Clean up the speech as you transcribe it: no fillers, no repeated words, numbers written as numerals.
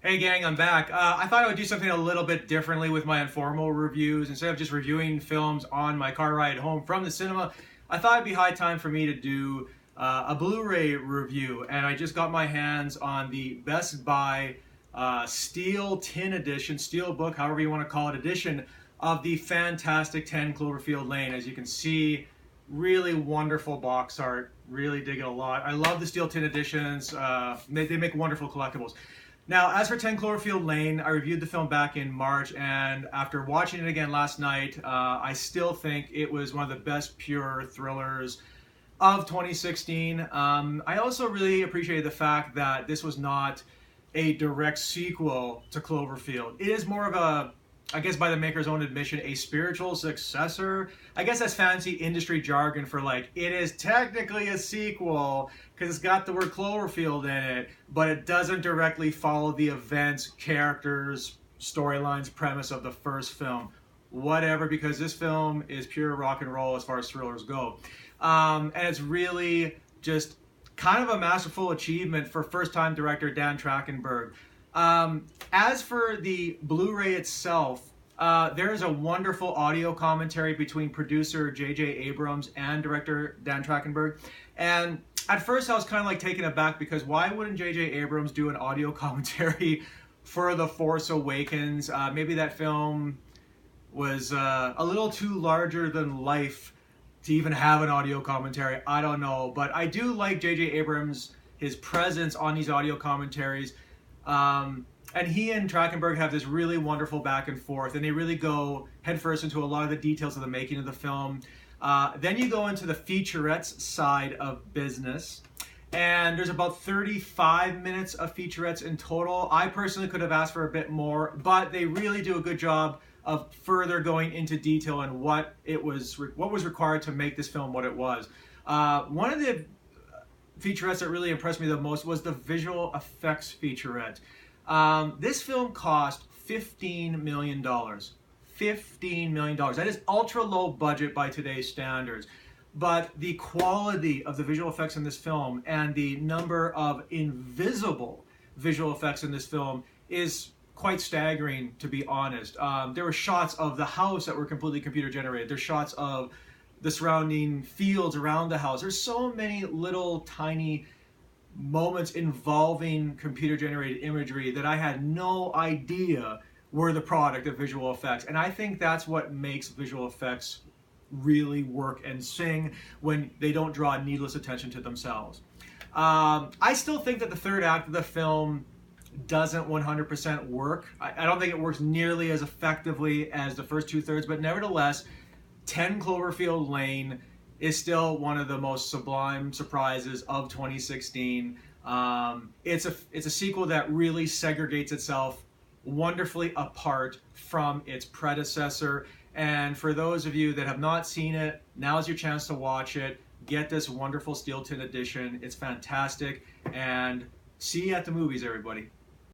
Hey gang, I'm back. I thought I would do something a little bit differently with my Informal reviews. Instead of just reviewing films on my car ride home from the cinema, I thought it'd be high time for me to do a Blu-ray review. And I just got my hands on the Best Buy Steel Tin Edition, Steel Book, however you want to call it, edition of the fantastic 10 Cloverfield Lane. As you can see, really wonderful box art. Really dig it a lot. I love the Steel Tin Editions. They make wonderful collectibles. Now, as for 10 Cloverfield Lane, I reviewed the film back in March, and after watching it again last night, I still think it was one of the best pure thrillers of 2016. I also really appreciated the fact that this was not a direct sequel to Cloverfield. It is more of a, I guess by the maker's own admission, a spiritual successor. I guess that's fancy industry jargon for like, it is technically a sequel because it's got the word Cloverfield in it, but it doesn't directly follow the events, characters, storylines, premise of the first film. Whatever, because this film is pure rock and roll as far as thrillers go. And it's really just kind of a masterful achievement for first-time director Dan Trachtenberg. As for the Blu-ray itself, there is a wonderful audio commentary between producer J.J. Abrams and director Dan Trachtenberg. And at first I was kind of like taken aback because why wouldn't J.J. Abrams do an audio commentary for The Force Awakens? Maybe that film was a little too larger than life to even have an audio commentary. I don't know. But I do like J.J. Abrams, his presence on these audio commentaries. And he and Trachtenberg have this really wonderful back and forth, and they really go headfirst into a lot of the details of the making of the film. Then you go into the featurettes side of business, and there's about 35 minutes of featurettes in total. I personally could have asked for a bit more, but they really do a good job of further going into detail on what was required to make this film what it was. One of the featurettes that really impressed me the most was the visual effects featurette. This film cost $15 million. $15 million. That is ultra low budget by today's standards. But the quality of the visual effects in this film and the number of invisible visual effects in this film is quite staggering, to be honest. There were shots of the house that were completely computer generated. There's shots of the surrounding fields around the house. There's so many little tiny moments involving computer generated imagery that I had no idea were the product of visual effects. And I think that's what makes visual effects really work and sing when they don't draw needless attention to themselves. I still think that the third act of the film doesn't 100% work. I don't think it works nearly as effectively as the first two-thirds, but nevertheless, 10 Cloverfield Lane is still one of the most sublime surprises of 2016. It's a sequel that really segregates itself wonderfully apart from its predecessor. And for those of you that have not seen it, now's your chance to watch it. Get this wonderful Steel Tin edition. It's fantastic. And see you at the movies, everybody.